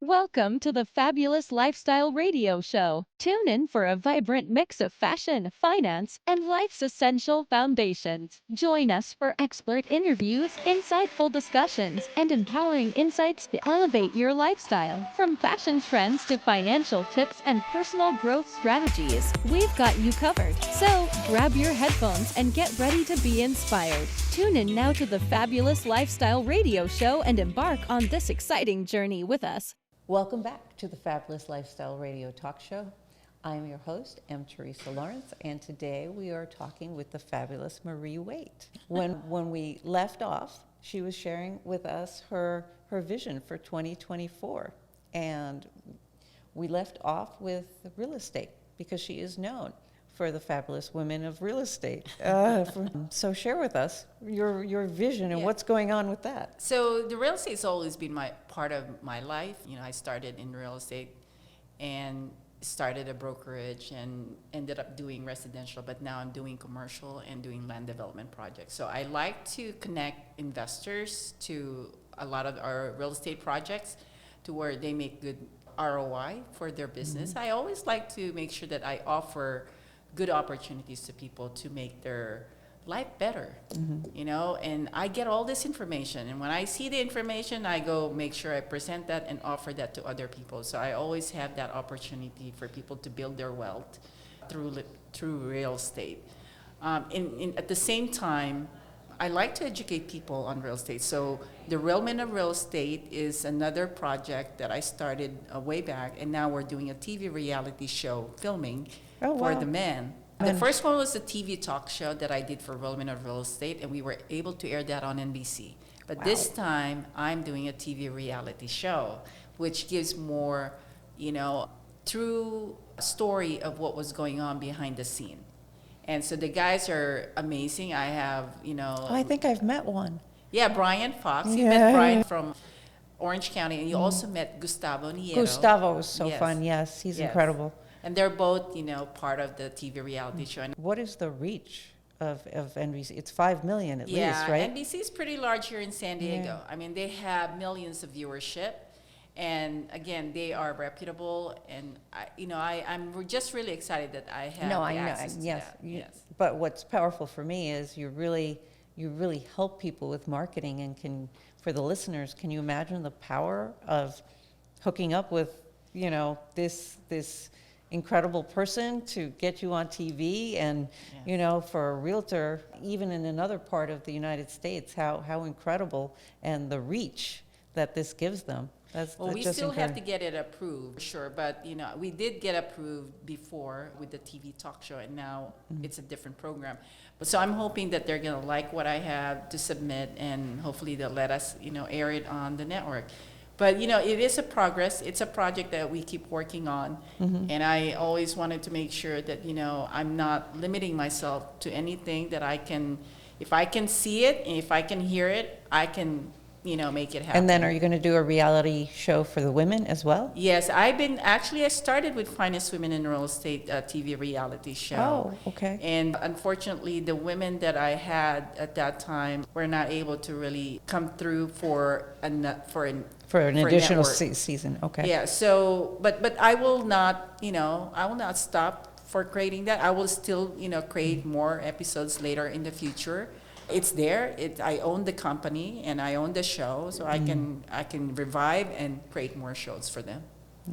Welcome to the Fabulous Lifestyle Radio Show. Tune in for a vibrant mix of fashion, finance, and life's essential foundations. Join us for expert interviews, insightful discussions, and empowering insights to elevate your lifestyle. From fashion trends to financial tips and personal growth strategies, we've got you covered. So grab your headphones and get ready to be inspired. Tune in now to the Fabulous Lifestyle Radio Show and embark on this exciting journey with us. Welcome back to the Fabulous Lifestyle Radio Talk Show. I'm your host, M. Teresa Lawrence, and today we are talking with the fabulous Marie Waite. When we left off, she was sharing with us her vision for 2024, and we left off with real estate because she is known for the fabulous women of real estate. So share with us your vision and what's going on with that. So the real estate's always been my part of my life. You know, I started in real estate and started a brokerage and ended up doing residential, but now I'm doing commercial and doing land development projects. So I like to connect investors to a lot of our real estate projects to where they make good ROI for their business. I always like to make sure that I offer good opportunities to people to make their life better, you know, and I get all this information, and when I see the information, I go make sure I present that and offer that to other people. So I always have that opportunity for people to build their wealth through real estate. At the same time, I like to educate people on real estate. So the Real Men of Real Estate is another project that I started way back, and now we're doing a TV reality show filming for the men. The first one was a TV talk show that I did for Real Men of Real Estate, and we were able to air that on NBC. But this time, I'm doing a TV reality show, which gives more, you know, true story of what was going on behind the scene. And so the guys are amazing. I have, you know... Oh, I think I've met one. Yeah, Brian Fox. You met Brian from Orange County, and you also met Gustavo Niero. Gustavo was so fun, yes. He's incredible. And they're both, you know, part of the TV reality show. And what is the reach of NBC? It's 5 million at least, right? NBC is pretty large here in San Diego. I mean, they have millions of viewership. And again, they are reputable, and I'm just really excited that I have access to that. Yes. But what's powerful for me is you really help people with marketing, and for the listeners, can you imagine the power of hooking up with, you know, this incredible person to get you on TV, and you know, for a realtor, even in another part of the United States, how incredible, and the reach that this gives them. Well, we still have to get it approved, sure, but you know, we did get approved before with the TV talk show, and now it's a different program. But so I'm hoping that they're gonna like what I have to submit, and hopefully they'll let us, you know, air it on the network. But you know, it is a progress. It's a project that we keep working on, and I always wanted to make sure that, you know, I'm not limiting myself to anything that I can. If I can see it and if I can hear it, I can, you know, make it happen. And then are you going to do a reality show for the women as well? Yes, I started with Finest Women in Real Estate TV reality show. Oh, okay. And unfortunately, the women that I had at that time were not able to really come through for an additional season. Okay. Yeah, so, but I will not, you know, I will not stop for creating that. I will still, you know, create more episodes later in the future. It's there. I own the company and I own the show, so I can revive and create more shows for them.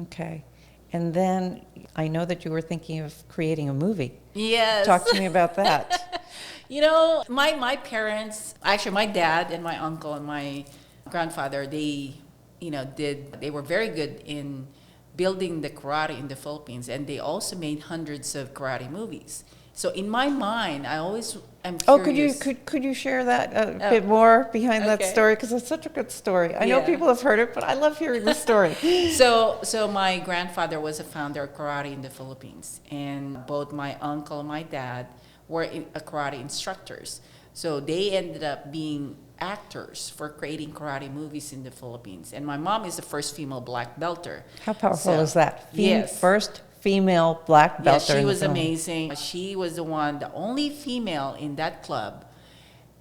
Okay. And then I know that you were thinking of creating a movie. Yes. Talk to me about that. You know, my parents, actually my dad and my uncle and my grandfather, they were very good in building the karate in the Philippines, and they also made hundreds of karate movies. So in my mind, I always am curious. Oh, could you share that a bit more behind that story? Because it's such a good story. I know people have heard it, but I love hearing the story. So my grandfather was a founder of karate in the Philippines, and both my uncle and my dad were karate instructors. So they ended up being actors for creating karate movies in the Philippines. And my mom is the first female black belter. How powerful is that? Yes. First female black belter. Yes, she was amazing. She was the only female in that club,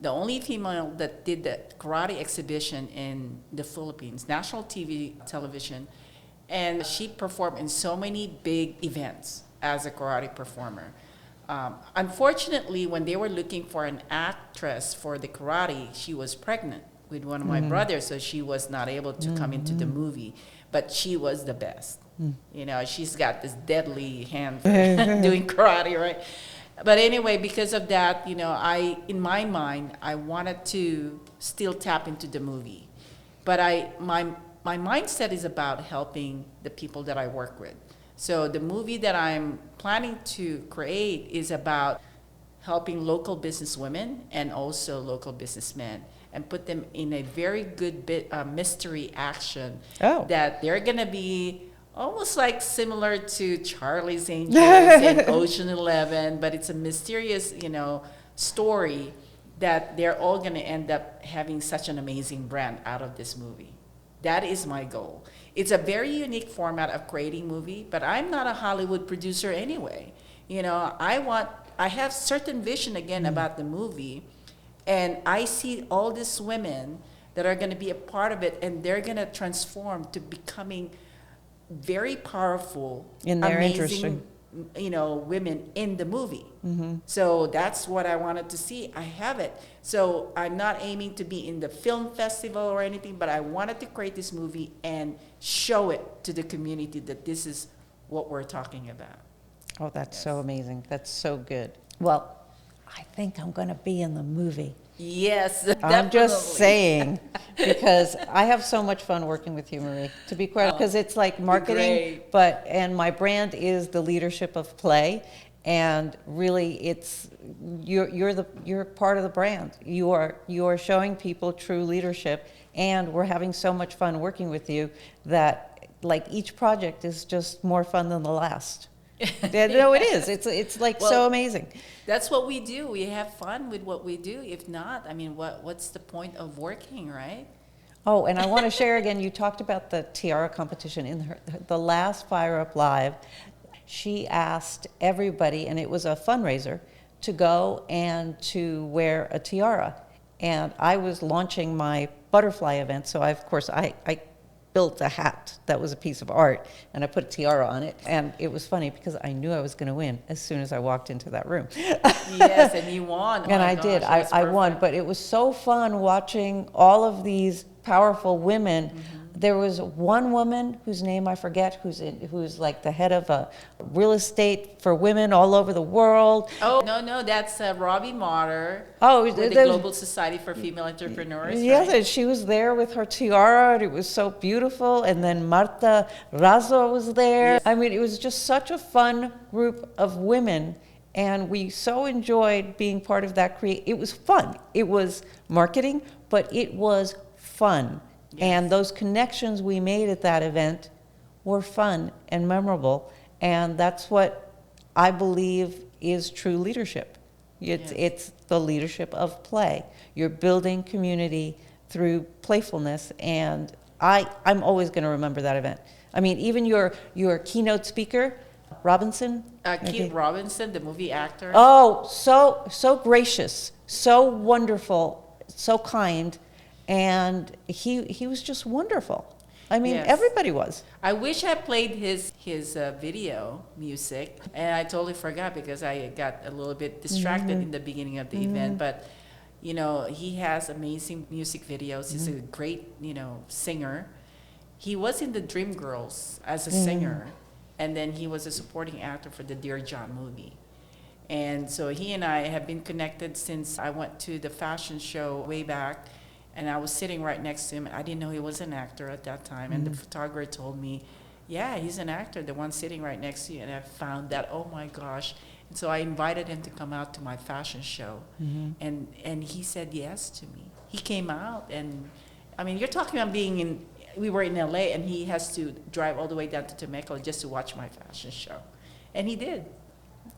the only female that did the karate exhibition in the Philippines, national television. And she performed in so many big events as a karate performer. Unfortunately, when they were looking for an actress for the karate, she was pregnant with one of my brothers, so she was not able to come into the movie. But she was the best. You know, she's got this deadly hand for doing karate, right? But anyway, because of that, you know, in my mind, I wanted to still tap into the movie. But my mindset is about helping the people that I work with. So the movie that I'm planning to create is about helping local business women and also local businessmen, and put them in a very good mystery action that they're going to be almost like similar to Charlie's Angels and Ocean 11, but it's a mysterious, you know, story that they're all going to end up having such an amazing brand out of this movie. That is my goal. It's a very unique format of creating movie, but I'm not a Hollywood producer anyway. You know, I have certain vision again about the movie, and I see all these women that are going to be a part of it, and they're going to transform to becoming very powerful, in their amazing, industry, you know, women in the movie. So that's what I wanted to see. I have it. So I'm not aiming to be in the film festival or anything, but I wanted to create this movie and show it to the community that this is what we're talking about. Oh, that's so amazing. That's so good. Well, I think I'm going to be in the movie. Yes, I'm just definitely. saying, because I have so much fun working with you, Marie, to be quite, because it's like marketing, great. and my brand is the leadership of play, and really it's, you're part of the brand. You are showing people true leadership, and we're having so much fun working with you that like each project is just more fun than the last. No, it is. It's like so amazing. That's what we do. We have fun with what we do. If not, I mean, what's the point of working, right? Oh, and I want to share again, you talked about the tiara competition. In the last Fire Up Live, she asked everybody, and it was a fundraiser, to go and to wear a tiara. And I was launching my butterfly event, so of course I built a hat that was a piece of art, and I put a tiara on it, and it was funny because I knew I was going to win as soon as I walked into that room. Yes, and you won. And I did. I won, but it was so fun watching all of these powerful women. There was one woman whose name I forget, who's like the head of a real estate for women all over the world. Oh, no, that's Robbie Motter. Oh, with the Global Society for Female Entrepreneurs. Yes, right? and she was there with her tiara, and it was so beautiful. And then Marta Razzo was there. Yes. I mean, it was just such a fun group of women, and we so enjoyed being part of that. It was fun. It was marketing, but it was fun. Yes. And those connections we made at that event were fun and memorable, and that's what I believe is true leadership. It's the leadership of play. You're building community through playfulness, and I'm always going to remember that event. I mean, even your keynote speaker, Robinson. Keith Robinson, the movie actor. Oh, so gracious, so wonderful, so kind. And he was just wonderful. I mean, Yes. everybody was. I wish I played his video music, and I totally forgot because I got a little bit distracted in the beginning of the event. But you know, he has amazing music videos. He's a great, you know, singer. He was in the Dreamgirls as a singer, and then he was a supporting actor for the Dear John movie. And so he and I have been connected since I went to the fashion show way back. And I was sitting right next to him. I didn't know he was an actor at that time. And the photographer told me, yeah, he's an actor, the one sitting right next to you. And I found that, oh my gosh. And so I invited him to come out to my fashion show. And he said yes to me. He came out, and I mean, you're talking about we were in LA, and he has to drive all the way down to Temecula just to watch my fashion show. And he did.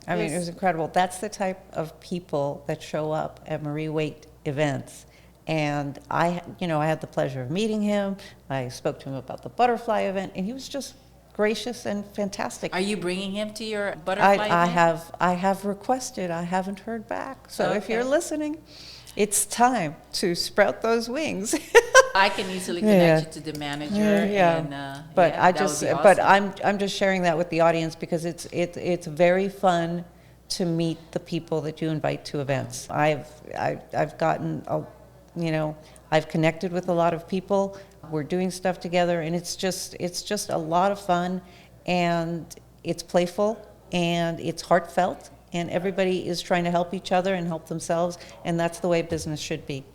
I mean, it was incredible. That's the type of people that show up at Marie Waite events. And I had the pleasure of meeting him. I spoke to him about the butterfly event, and he was just gracious and fantastic. Are you bringing him to your butterfly event? I have requested. I haven't heard back. So if you're Okay. listening, it's time to sprout those wings. I can easily connect you to the manager. Yeah. And, But yeah, I that would just, be but awesome. I'm just sharing that with the audience because it's very fun to meet the people that you invite to events. I've gotten, I've connected with a lot of people. We're doing stuff together, and it's just a lot of fun, and it's playful, and it's heartfelt, and everybody is trying to help each other and help themselves, and that's the way business should be.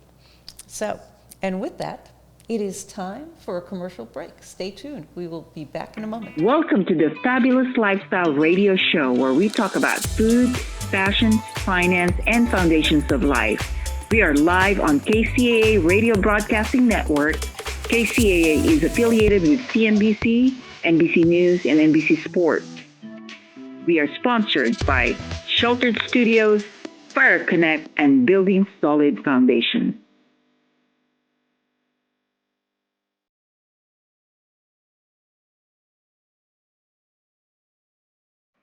So, and with that, it is time for a commercial break. Stay tuned. We will be back in a moment. Welcome to the Fabulous Lifestyle Radio Show, where we talk about food, fashion, finance, and foundations of life. We are live on KCAA Radio Broadcasting Network. KCAA is affiliated with CNBC, NBC News, and NBC Sports. We are sponsored by Sheltered Studios, Fire Connect, and Building Solid Foundation.